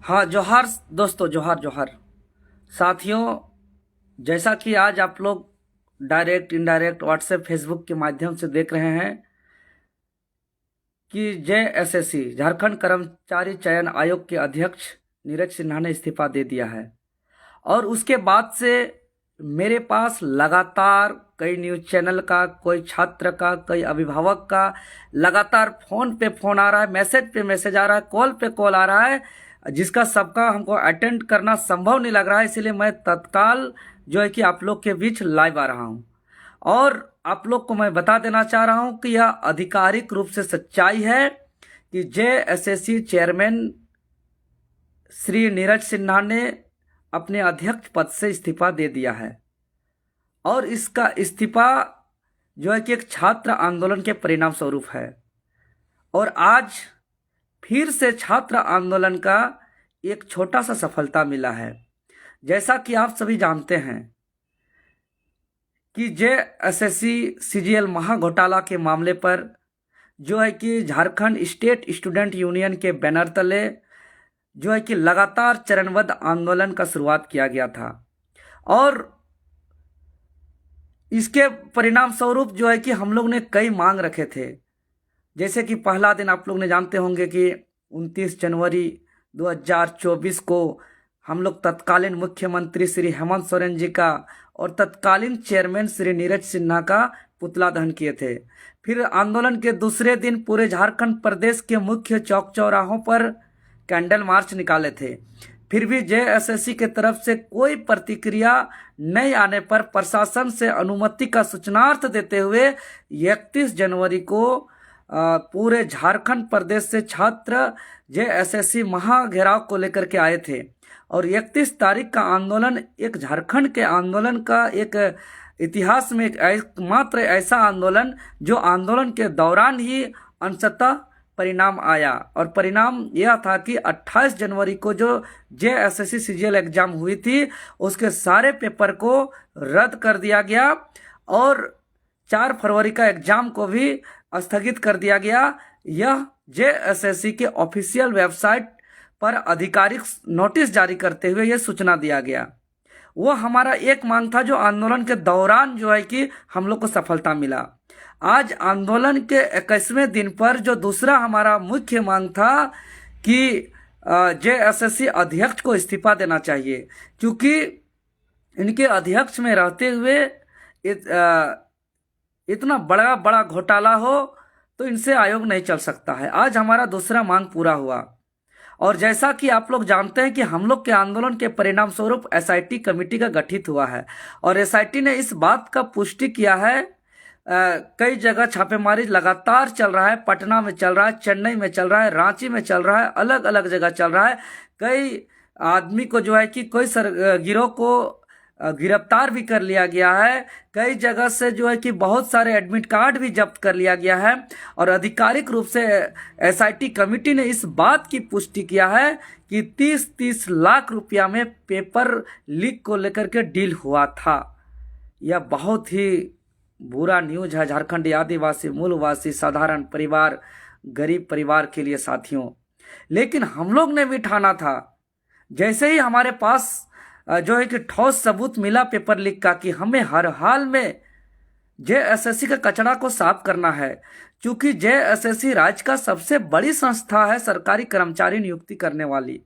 हाँ, जोहार दोस्तों, जोहार जोहार साथियों। जैसा कि आज आप लोग डायरेक्ट इनडायरेक्ट व्हाट्सएप फेसबुक के माध्यम से देख रहे हैं कि जेएसएससी झारखंड कर्मचारी चयन आयोग के अध्यक्ष नीरज सिन्हा ने इस्तीफा दे दिया है। और उसके बाद से मेरे पास लगातार कई न्यूज चैनल का, कोई छात्र का, कई अभिभावक का लगातार फोन पे फोन आ रहा है, मैसेज पे मैसेज आ रहा है, कॉल पे कॉल आ रहा है, जिसका सबका हमको अटेंड करना संभव नहीं लग रहा है। इसलिए मैं तत्काल जो है कि आप लोग के बीच लाइव आ रहा हूं और आप लोग को मैं बता देना चाह रहा हूं कि यह आधिकारिक रूप से सच्चाई है कि जेएसएससी चेयरमैन श्री नीरज सिन्हा ने अपने अध्यक्ष पद से इस्तीफा दे दिया है। और इसका इस्तीफा जो है कि एक छात्र आंदोलन के परिणाम स्वरूप है। और आज फिर से छात्र आंदोलन का एक छोटा सा सफलता मिला है। जैसा कि आप सभी जानते हैं कि जेएसएससी सीजीएल महाघोटाला के मामले पर जो है कि झारखंड स्टेट स्टूडेंट यूनियन के बैनर तले जो है कि लगातार चरणबद्ध आंदोलन का शुरुआत किया गया था। और इसके परिणाम स्वरूप जो है कि हम लोग ने कई मांग रखे थे। जैसे कि पहला दिन आप लोग ने जानते होंगे कि 29 जनवरी 2024 को हम लोग तत्कालीन मुख्यमंत्री श्री हेमंत सोरेन जी का और तत्कालीन चेयरमैन श्री नीरज सिन्हा का पुतला दहन किए थे। फिर आंदोलन के दूसरे दिन पूरे झारखंड प्रदेश के मुख्य चौक चौराहों पर कैंडल मार्च निकाले थे। फिर भी जेएसएससी के तरफ से कोई प्रतिक्रिया नहीं आने पर प्रशासन से अनुमति का सूचनार्थ देते हुए 31 जनवरी को पूरे झारखंड प्रदेश से छात्र जेएसएससी महाघेराव को लेकर के आए थे। और 31 तारीख का आंदोलन एक झारखंड के आंदोलन का एक इतिहास में एकमात्र ऐसा आंदोलन जो आंदोलन के दौरान ही अंततः परिणाम आया। और परिणाम यह था कि 28 जनवरी को जो जेएसएससी सीजीएल एग्जाम हुई थी उसके सारे पेपर को रद्द कर दिया गया और 4 फरवरी का एग्जाम को भी स्थगित कर दिया गया। यह जेएसएससी के ऑफिशियल वेबसाइट पर आधिकारिक नोटिस जारी करते हुए यह सूचना दिया गया। वो हमारा एक मांग था जो आंदोलन के दौरान जो है कि हम लोग को सफलता मिला। आज आंदोलन के 21वें दिन पर जो दूसरा हमारा मुख्य मांग था कि जेएसएससी अध्यक्ष को इस्तीफा देना चाहिए, क्योंकि इनके अध्यक्ष में रहते हुए इतना बड़ा बड़ा घोटाला हो तो इनसे आयोग नहीं चल सकता है। आज हमारा दूसरा मांग पूरा हुआ। और जैसा कि आप लोग जानते हैं कि हम लोग के आंदोलन के परिणाम स्वरूप एसआईटी कमेटी का गठित हुआ है और एसआईटी ने इस बात का पुष्टि किया है। कई जगह छापेमारी लगातार चल रहा है, पटना में चल रहा है, चेन्नई में चल रहा है, रांची में चल रहा है, अलग अलग जगह चल रहा है। कई आदमी को जो है कि कोई गिरोह को गिरफ्तार भी कर लिया गया है। कई जगह से जो है कि बहुत सारे एडमिट कार्ड भी जब्त कर लिया गया है। और आधिकारिक रूप से एसआईटी कमेटी ने इस बात की पुष्टि किया है कि 30-30 लाख रुपया में पेपर लीक को लेकर के डील हुआ था। यह बहुत ही बुरा न्यूज है झारखंडी आदिवासी मूलवासी साधारण परिवार, गरीब परिवार के लिए साथियों। लेकिन हम लोग ने भी ठाना था, जैसे ही हमारे पास जो है कि ठोस सबूत मिला पेपर लीक का, कि हमें हर हाल में जेएसएससी का कचरा को साफ करना है, क्योंकि जेएसएससी राज्य का सबसे बड़ी संस्था है सरकारी कर्मचारी नियुक्ति करने वाली,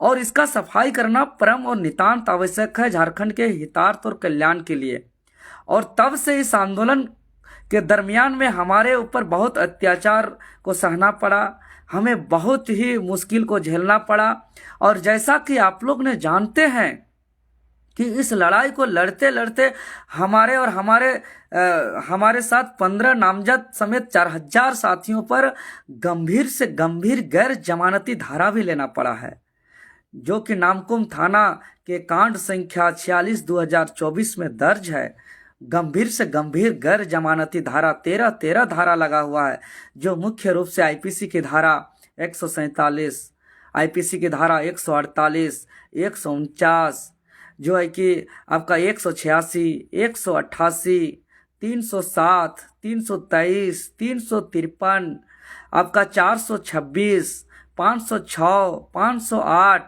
और इसका सफाई करना परम और नितांत आवश्यक है झारखंड के हितार्थ और कल्याण के लिए। और तब से इस आंदोलन के दरमियान में हमारे ऊपर बहुत अत्याचार को सहना पड़ा, हमें बहुत ही मुश्किल को झेलना पड़ा। और जैसा कि आप लोग ने जानते हैं कि इस लड़ाई को लड़ते लड़ते हमारे साथ 15 नामजद समेत 4000 साथियों पर गंभीर से गंभीर गैर जमानती धारा भी लेना पड़ा है, जो कि नामकुम थाना के कांड संख्या 46/2024 में दर्ज है। गंभीर से गंभीर गैर जमानती धारा 13 धारा लगा हुआ है, जो मुख्य रूप से आईपीसी की धारा 147, आईपीसी की धारा 148, 149, जो है कि आपका 186, 188, 307, 323, 353, आपका 426, 506, 508,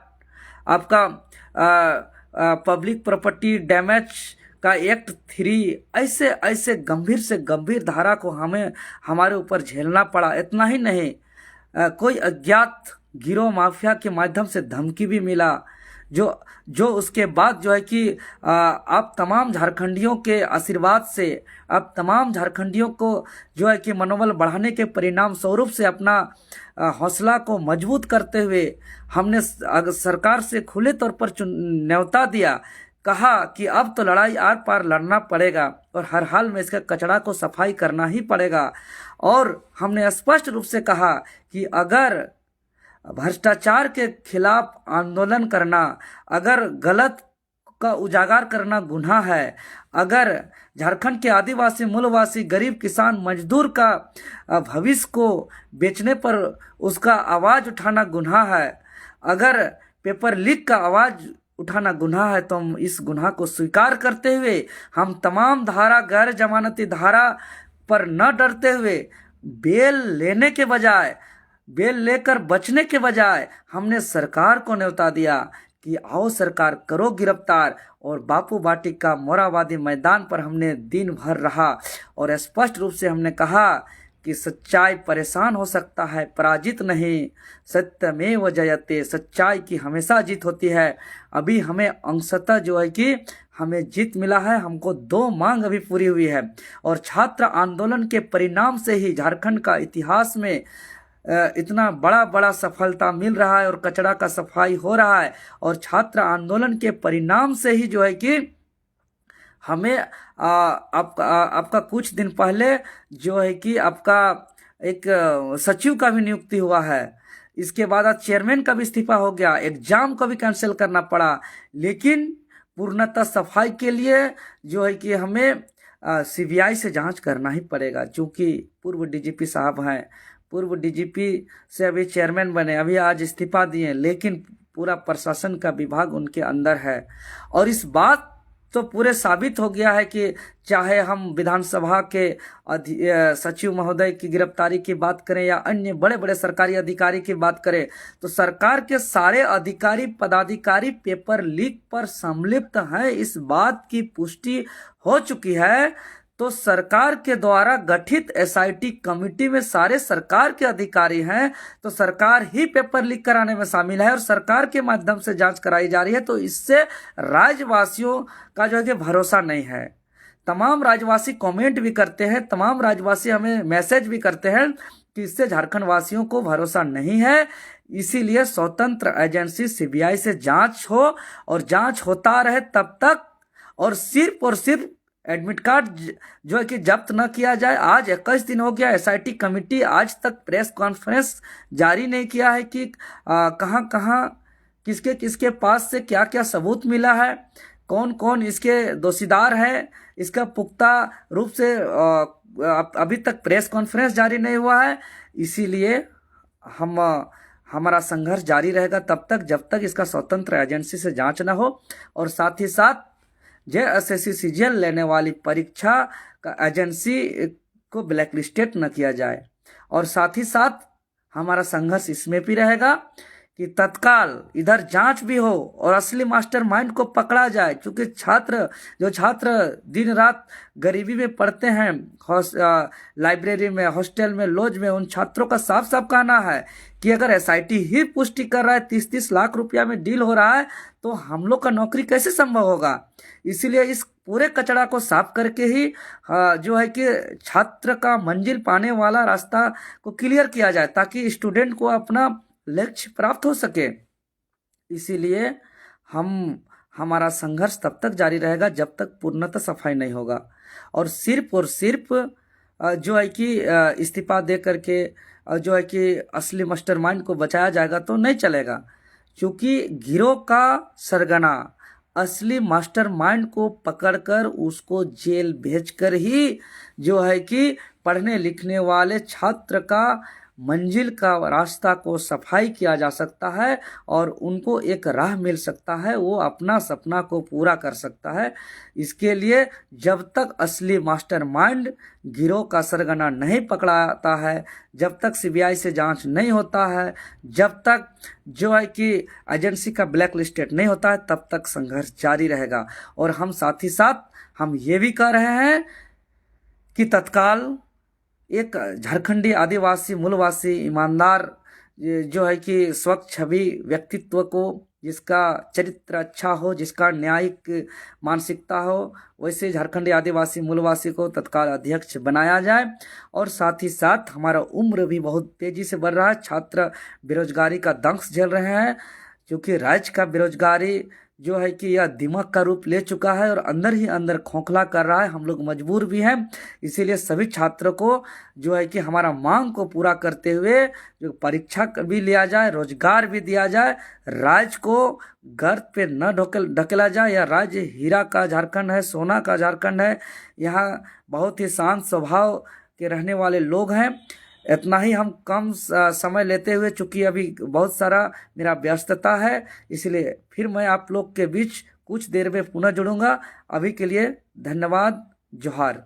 आपका पब्लिक प्रॉपर्टी डैमेज का एक्ट 3, ऐसे ऐसे गंभीर से गंभीर धारा को हमें हमारे ऊपर झेलना पड़ा। इतना ही नहीं, कोई अज्ञात गिरोह माफिया के माध्यम से धमकी भी मिला, जो जो उसके बाद जो है कि आप तमाम झारखंडियों के आशीर्वाद से, आप तमाम झारखंडियों को जो है कि मनोबल बढ़ाने के परिणाम स्वरूप से अपना हौसला को मजबूत करते हुए हमने सरकार से खुले तौर पर न्योता दिया, कहा कि अब तो लड़ाई आर पार लड़ना पड़ेगा और हर हाल में इसका कचरा को सफाई करना ही पड़ेगा। और हमने स्पष्ट रूप से कहा कि अगर भ्रष्टाचार के खिलाफ आंदोलन करना, अगर गलत का उजागर करना गुनाह है, अगर झारखंड के आदिवासी, मूलवासी, गरीब किसान, मजदूर का भविष्य को बेचने पर उसका आवाज उठाना गुनाह है, अगर पेपर लीक का आवाज उठाना गुनाह है, तो हम इस गुनाह को स्वीकार करते हुए हम तमाम धारा, गैर जमानती धारा पर न डरते हुए बेल लेने के बजाय, बेल लेकर बचने के बजाय हमने सरकार को न्योता दिया कि आओ सरकार करो गिरफ्तार। और बापू वाटिका मोराबादी मैदान पर हमने दिन भर रहा और स्पष्ट रूप से हमने कहा कि सच्चाई परेशान हो सकता है, पराजित नहीं। सत्यमेव जयते, सच्चाई की हमेशा जीत होती है। अभी हमें अंशतः जो है कि हमें जीत मिला है, हमको 2 मांग अभी पूरी हुई है और छात्र आंदोलन के परिणाम से ही झारखंड का इतिहास में इतना बड़ा बड़ा सफलता मिल रहा है और कचरा का सफाई हो रहा है। और छात्र आंदोलन के परिणाम से ही जो है कि हमें आपका कुछ दिन पहले जो है कि आपका एक सचिव का भी नियुक्ति हुआ है। इसके बाद आज चेयरमैन का भी इस्तीफा हो गया, एग्जाम को भी कैंसिल करना पड़ा। लेकिन पूर्णतः सफाई के लिए जो है कि हमें सीबीआई से जांच करना ही पड़ेगा, क्योंकि पूर्व डीजीपी साहब हैं, पूर्व डीजीपी से अभी चेयरमैन बने, अभी आज इस्तीफा दिए, लेकिन पूरा प्रशासन का विभाग उनके अंदर है। और इस बात तो पूरे साबित हो गया है कि चाहे हम विधानसभा के सचिव महोदय की गिरफ्तारी की बात करें या अन्य बड़े बड़े सरकारी अधिकारी की बात करें, तो सरकार के सारे अधिकारी पदाधिकारी पेपर लीक पर संलिप्त हैं, इस बात की पुष्टि हो चुकी है। तो सरकार के द्वारा गठित एसआईटी कमेटी में सारे सरकार के अधिकारी हैं, तो सरकार ही पेपर लीक कराने में शामिल है और सरकार के माध्यम से जांच कराई जा रही है। तो इससे राज्यवासियों का जो है कि भरोसा नहीं है। तमाम राज्यवासी कमेंट भी करते हैं, तमाम राज्यवासी हमें मैसेज भी करते हैं कि इससे झारखंड वासियों को भरोसा नहीं है। इसीलिए स्वतंत्र एजेंसी सीबीआई से जांच हो और जांच होता रहे तब तक, और सिर्फ एडमिट कार्ड जो है कि जब्त न किया जाए। आज 21 दिन हो गया, एसआईटी कमेटी आज तक प्रेस कॉन्फ्रेंस जारी नहीं किया है कि कहां किसके किसके पास से क्या क्या सबूत मिला है, कौन कौन इसके दोषीदार है, इसका पुख्ता रूप से अभी तक प्रेस कॉन्फ्रेंस जारी नहीं हुआ है। इसीलिए हमारा संघर्ष जारी रहेगा तब तक जब तक इसका स्वतंत्र एजेंसी से जांच न हो, और साथ ही साथ जेएसएससी सीजीएल लेने वाली परीक्षा का एजेंसी को ब्लैकलिस्टेड न किया जाए। और साथ ही साथ हमारा संघर्ष इसमें भी रहेगा कि तत्काल इधर जांच भी हो और असली मास्टरमाइंड को पकड़ा जाए, क्योंकि जो छात्र दिन रात गरीबी में पढ़ते हैं, लाइब्रेरी में, हॉस्टल में, लॉज में, उन छात्रों का साफ साफ कहना है कि अगर एसआईटी ही पुष्टि कर रहा है 30-30 लाख रुपया में डील हो रहा है, तो हम लोग का नौकरी कैसे संभव होगा। इसीलिए इस पूरे कचरा को साफ करके ही जो है कि छात्र का मंजिल पाने वाला रास्ता को क्लियर किया जाए, ताकि स्टूडेंट को अपना लक्ष्य प्राप्त हो सके। इसीलिए हमारा संघर्ष तब तक जारी रहेगा जब तक पूर्णतः सफाई नहीं होगा। और सिर्फ जो है कि इस्तीफा दे करके जो है कि असली मास्टरमाइंड को बचाया जाएगा तो नहीं चलेगा, क्योंकि गिरोह का सरगना असली मास्टरमाइंड को पकड़कर उसको जेल भेजकर ही जो है कि पढ़ने लिखने वाले छात्र का मंजिल का रास्ता को सफाई किया जा सकता है और उनको एक राह मिल सकता है, वो अपना सपना को पूरा कर सकता है। इसके लिए जब तक असली मास्टरमाइंड गिरोह का सरगना नहीं पकड़ाता है, जब तक सीबीआई से जांच नहीं होता है, जब तक जो है कि एजेंसी का ब्लैक लिस्टेड नहीं होता है, तब तक संघर्ष जारी रहेगा। और हम साथ ही साथ हम ये भी कह रहे हैं कि तत्काल एक झारखंडी आदिवासी मूलवासी ईमानदार जो है कि स्वच्छ छवि व्यक्तित्व को, जिसका चरित्र अच्छा हो, जिसका न्यायिक मानसिकता हो, वैसे झारखंडी आदिवासी मूलवासी को तत्काल अध्यक्ष बनाया जाए। और साथ ही साथ हमारा उम्र भी बहुत तेजी से बढ़ रहा है, छात्र बेरोजगारी का दंश झेल रहे हैं, क्योंकि राज्य का बेरोजगारी जो है कि यह दिमाग का रूप ले चुका है और अंदर ही अंदर खोखला कर रहा है। हम लोग मजबूर भी हैं, इसीलिए सभी छात्रों को जो है कि हमारा मांग को पूरा करते हुए जो परीक्षा भी लिया जाए, रोजगार भी दिया जाए, राज्य को गर्त पे न ढकेला जाए। यह राज्य हीरा का झारखंड है, सोना का झारखंड है। यहाँ बहुत ही शांत स्वभाव के रहने वाले लोग हैं। इतना ही हम कम समय लेते हुए, चूंकि अभी बहुत सारा मेरा व्यस्तता है, इसलिए फिर मैं आप लोग के बीच कुछ देर में पुनः जुड़ूंगा। अभी के लिए धन्यवाद। जोहार।